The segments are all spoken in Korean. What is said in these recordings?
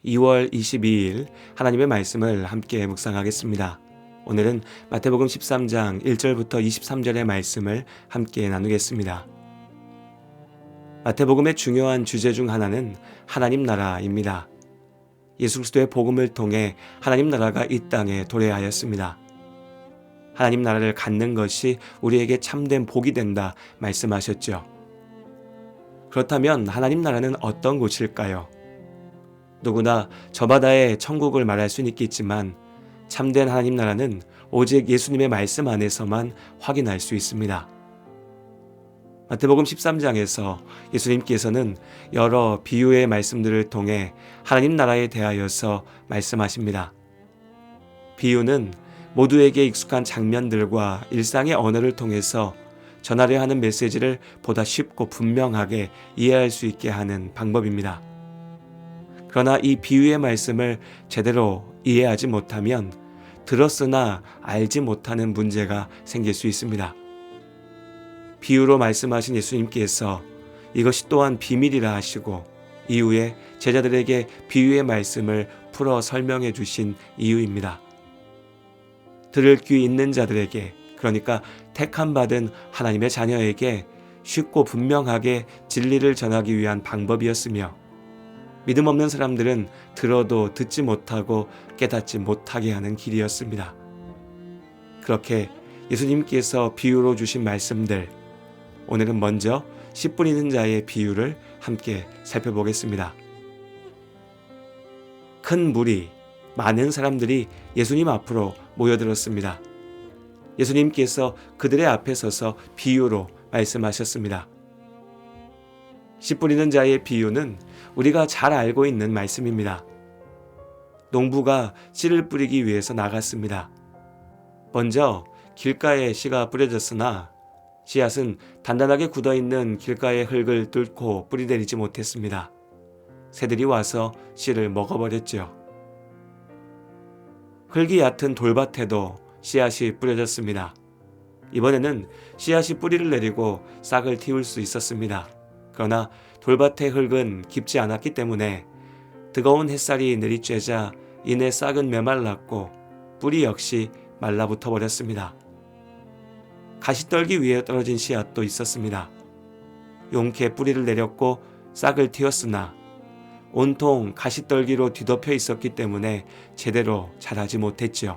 2월 22일 하나님의 말씀을 함께 묵상하겠습니다. 오늘은 마태복음 13장 1절부터 23절의 말씀을 함께 나누겠습니다. 마태복음의 중요한 주제 중 하나는 하나님 나라입니다. 예수 그리스도의 복음을 통해 하나님 나라가 이 땅에 도래하였습니다. 하나님 나라를 갖는 것이 우리에게 참된 복이 된다 말씀하셨죠. 그렇다면 하나님 나라는 어떤 곳일까요? 누구나 저바다의 천국을 말할 수는 있겠지만 참된 하나님 나라는 오직 예수님의 말씀 안에서만 확인할 수 있습니다. 마태복음 13장에서 예수님께서는 여러 비유의 말씀들을 통해 하나님 나라에 대하여서 말씀하십니다. 비유는 모두에게 익숙한 장면들과 일상의 언어를 통해서 전하려 하는 메시지를 보다 쉽고 분명하게 이해할 수 있게 하는 방법입니다. 그러나 이 비유의 말씀을 제대로 이해하지 못하면 들었으나 알지 못하는 문제가 생길 수 있습니다. 비유로 말씀하신 예수님께서 이것이 또한 비밀이라 하시고 이후에 제자들에게 비유의 말씀을 풀어 설명해 주신 이유입니다. 들을 귀 있는 자들에게, 그러니까 택함 받은 하나님의 자녀에게 쉽고 분명하게 진리를 전하기 위한 방법이었으며, 믿음 없는 사람들은 들어도 듣지 못하고 깨닫지 못하게 하는 길이었습니다. 그렇게 예수님께서 비유로 주신 말씀들, 오늘은 먼저 씨 뿌리는 자의 비유를 함께 살펴보겠습니다. 큰 무리, 많은 사람들이 예수님 앞으로 모여들었습니다. 예수님께서 그들의 앞에 서서 비유로 말씀하셨습니다. 씨 뿌리는 자의 비유는 우리가 잘 알고 있는 말씀입니다. 농부가 씨를 뿌리기 위해서 나갔습니다. 먼저 길가에 씨가 뿌려졌으나 씨앗은 단단하게 굳어있는 길가의 흙을 뚫고 뿌리내리지 못했습니다. 새들이 와서 씨를 먹어버렸죠. 흙이 얕은 돌밭에도 씨앗이 뿌려졌습니다. 이번에는 씨앗이 뿌리를 내리고 싹을 틔울 수 있었습니다. 그러나 돌밭의 흙은 깊지 않았기 때문에 뜨거운 햇살이 내리쬐자 이내 싹은 메말랐고 뿌리 역시 말라붙어 버렸습니다. 가시떨기 위에 떨어진 씨앗도 있었습니다. 용케 뿌리를 내렸고 싹을 틔웠으나 온통 가시떨기로 뒤덮여 있었기 때문에 제대로 자라지 못했지요.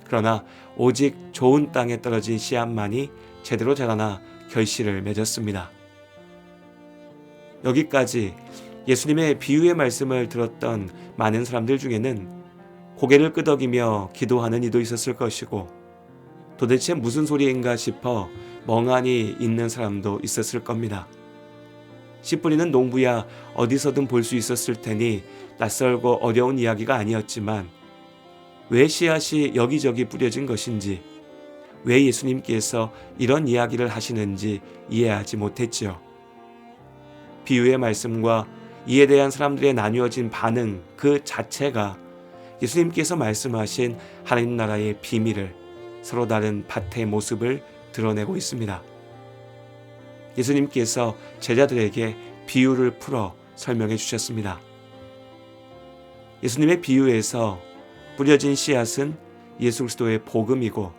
그러나 오직 좋은 땅에 떨어진 씨앗만이 제대로 자라나 결실을 맺었습니다. 여기까지 예수님의 비유의 말씀을 들었던 많은 사람들 중에는 고개를 끄덕이며 기도하는 이도 있었을 것이고, 도대체 무슨 소리인가 싶어 멍하니 있는 사람도 있었을 겁니다. 씨 뿌리는 농부야 어디서든 볼 수 있었을 테니 낯설고 어려운 이야기가 아니었지만 왜 씨앗이 여기저기 뿌려진 것인지, 왜 예수님께서 이런 이야기를 하시는지 이해하지 못했지요. 비유의 말씀과 이에 대한 사람들의 나뉘어진 반응 그 자체가 예수님께서 말씀하신 하나님 나라의 비밀을, 서로 다른 밭의 모습을 드러내고 있습니다. 예수님께서 제자들에게 비유를 풀어 설명해 주셨습니다. 예수님의 비유에서 뿌려진 씨앗은 예수 그리스도의 복음이고,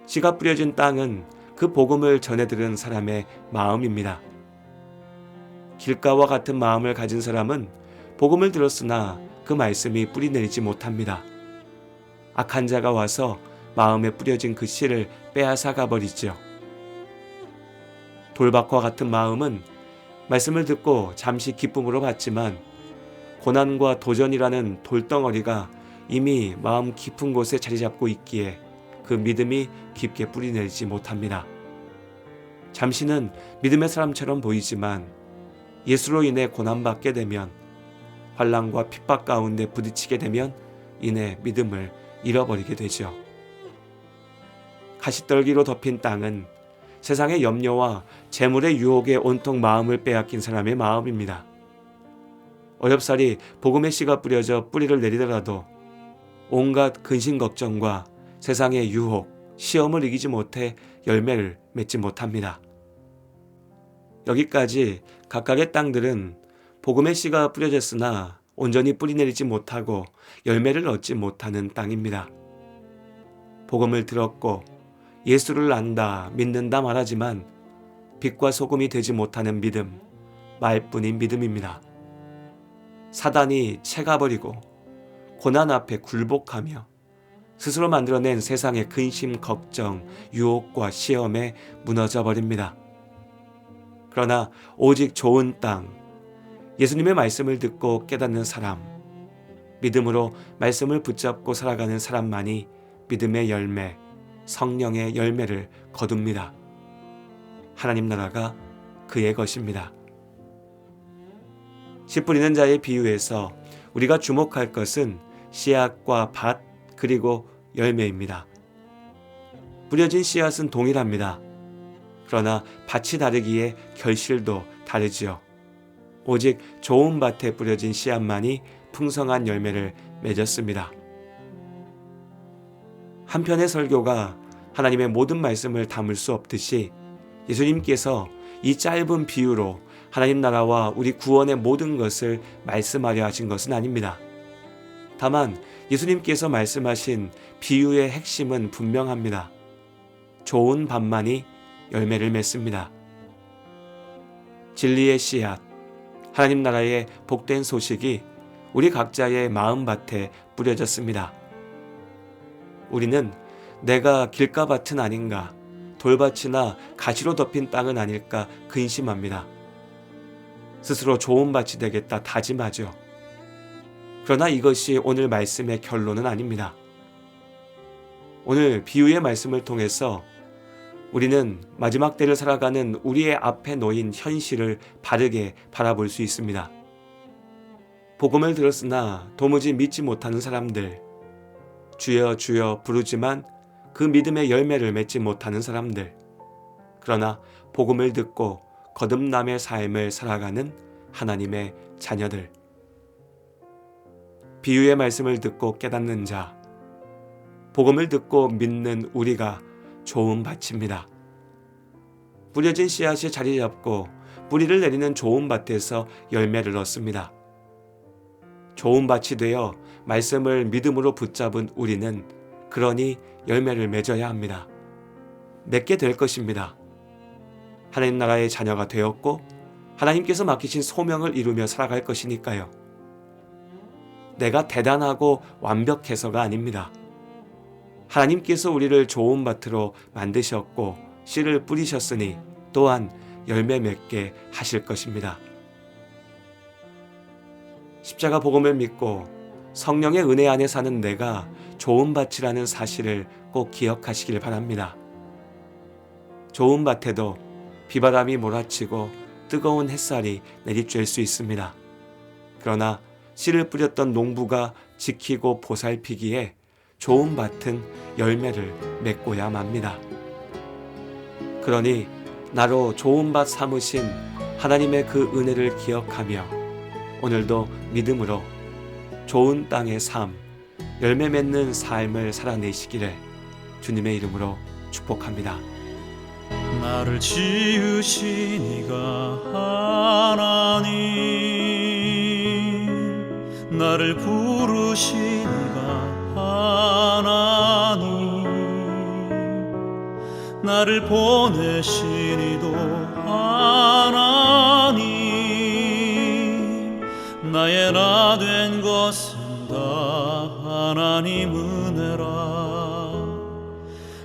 씨가 뿌려진 땅은 그 복음을 전해 들은 사람의 마음입니다. 길가와 같은 마음을 가진 사람은 복음을 들었으나 그 말씀이 뿌리 내리지 못합니다. 악한 자가 와서 마음에 뿌려진 그 씨를 빼앗아 가버리죠. 돌밭과 같은 마음은 말씀을 듣고 잠시 기쁨으로 받지만 고난과 도전이라는 돌덩어리가 이미 마음 깊은 곳에 자리 잡고 있기에 그 믿음이 깊게 뿌리 내리지 못합니다. 잠시는 믿음의 사람처럼 보이지만 예수로 인해 고난받게 되면, 환난과 핍박 가운데 부딪히게 되면 이내 믿음을 잃어버리게 되죠. 가시떨기로 덮인 땅은 세상의 염려와 재물의 유혹에 온통 마음을 빼앗긴 사람의 마음입니다. 어렵사리 복음의 씨가 뿌려져 뿌리를 내리더라도 온갖 근심 걱정과 세상의 유혹, 시험을 이기지 못해 열매를 맺지 못합니다. 여기까지 각각의 땅들은 복음의 씨가 뿌려졌으나 온전히 뿌리내리지 못하고 열매를 얻지 못하는 땅입니다. 복음을 들었고 예수를 안다, 믿는다 말하지만 빛과 소금이 되지 못하는 믿음, 말뿐인 믿음입니다. 사단이 채가버리고 고난 앞에 굴복하며 스스로 만들어낸 세상의 근심, 걱정, 유혹과 시험에 무너져 버립니다. 그러나 오직 좋은 땅, 예수님의 말씀을 듣고 깨닫는 사람, 믿음으로 말씀을 붙잡고 살아가는 사람만이 믿음의 열매, 성령의 열매를 거둡니다. 하나님 나라가 그의 것입니다. 씨 뿌리는 자의 비유에서 우리가 주목할 것은 씨앗과 밭 그리고 열매입니다. 뿌려진 씨앗은 동일합니다. 그러나 밭이 다르기에 결실도 다르지요. 오직 좋은 밭에 뿌려진 씨앗만이 풍성한 열매를 맺었습니다. 한편의 설교가 하나님의 모든 말씀을 담을 수 없듯이 예수님께서 이 짧은 비유로 하나님 나라와 우리 구원의 모든 것을 말씀하려 하신 것은 아닙니다. 다만 예수님께서 말씀하신 비유의 핵심은 분명합니다. 좋은 밭만이 열매를 맺습니다. 진리의 씨앗, 하나님 나라의 복된 소식이 우리 각자의 마음밭에 뿌려졌습니다. 우리는 내가 길가밭은 아닌가, 돌밭이나 가시로 덮인 땅은 아닐까 근심합니다. 스스로 좋은 밭이 되겠다 다짐하죠. 그러나 이것이 오늘 말씀의 결론은 아닙니다. 오늘 비유의 말씀을 통해서 우리는 마지막 때를 살아가는 우리의 앞에 놓인 현실을 바르게 바라볼 수 있습니다. 복음을 들었으나 도무지 믿지 못하는 사람들, 주여 주여 부르지만 그 믿음의 열매를 맺지 못하는 사람들, 그러나 복음을 듣고 거듭남의 삶을 살아가는 하나님의 자녀들, 비유의 말씀을 듣고 깨닫는 자, 복음을 듣고 믿는 우리가 좋은 밭입니다. 뿌려진 씨앗이 자리 잡고 뿌리를 내리는 좋은 밭에서 열매를 얻습니다. 좋은 밭이 되어 말씀을 믿음으로 붙잡은 우리는 그러니 열매를 맺어야 합니다. 맺게 될 것입니다. 하나님 나라의 자녀가 되었고 하나님께서 맡기신 소명을 이루며 살아갈 것이니까요. 내가 대단하고 완벽해서가 아닙니다. 하나님께서 우리를 좋은 밭으로 만드셨고 씨를 뿌리셨으니 또한 열매 맺게 하실 것입니다. 십자가 복음을 믿고 성령의 은혜 안에 사는 내가 좋은 밭이라는 사실을 꼭 기억하시길 바랍니다. 좋은 밭에도 비바람이 몰아치고 뜨거운 햇살이 내리쬐을 수 있습니다. 그러나 씨를 뿌렸던 농부가 지키고 보살피기에 좋은 밭은 열매를 맺고야 맙니다. 그러니 나로 좋은 밭 삼으신 하나님의 그 은혜를 기억하며 오늘도 믿음으로 좋은 땅의 삶, 열매 맺는 삶을 살아내시기를 주님의 이름으로 축복합니다. 나를 지으신 이가 하나님, 나를 부르신 이가 하나님, 나를 보내신 이도 하나님, 나의 나 된 것은 다 하나님 은혜라.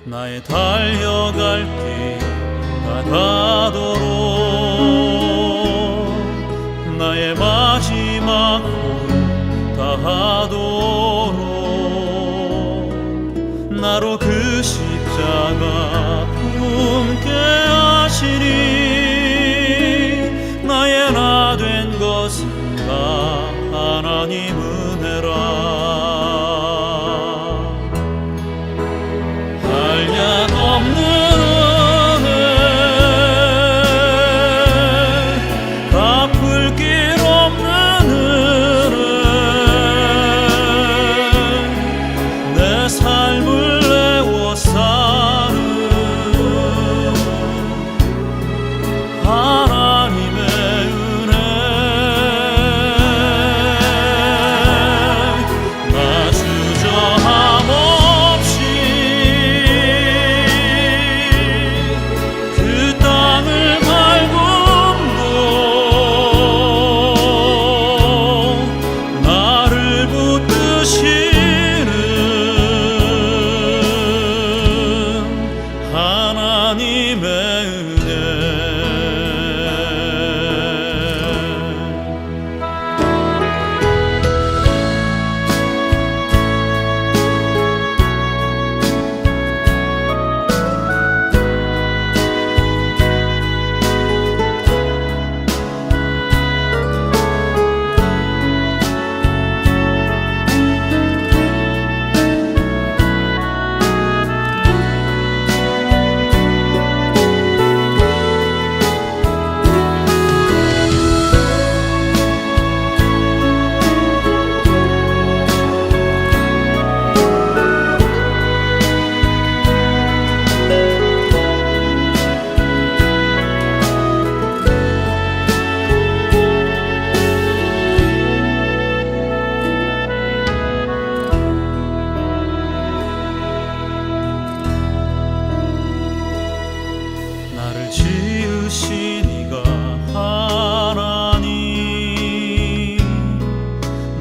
나의 달려갈 길 다가도록 나의 마지막 호흡 다하도록 나로 그 십자가 품게 하시니 나의 나 된 것은 다 하나님 은혜라. 한량없는 은혜, 갚을 길 없는 은혜, 내 삶을 내워 사는 하나님의 은혜.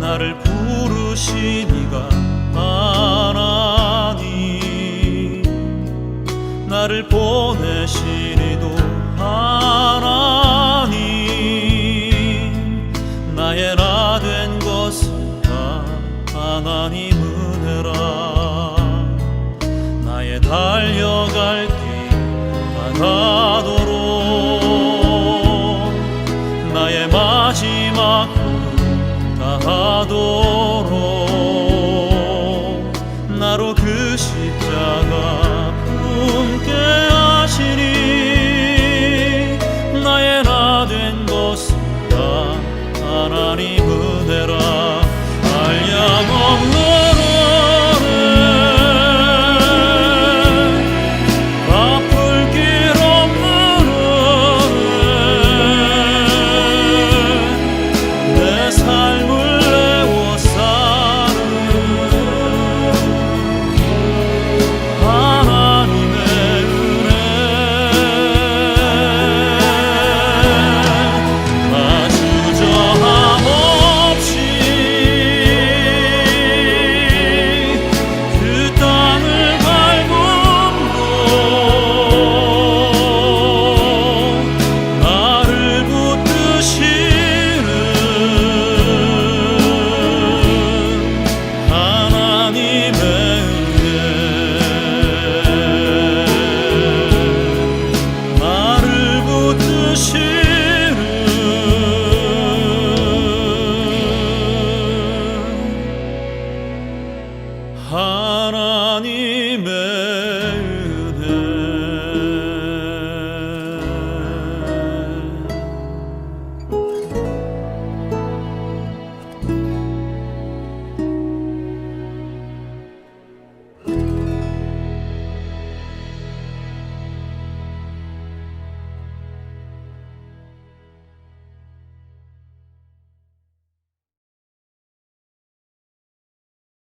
나를 부르신 이가 하나님, 나를 보내신 이도 하나님, 나의 나 된 것은 다 하나님 은혜라. 나의 달려갈 길 바다도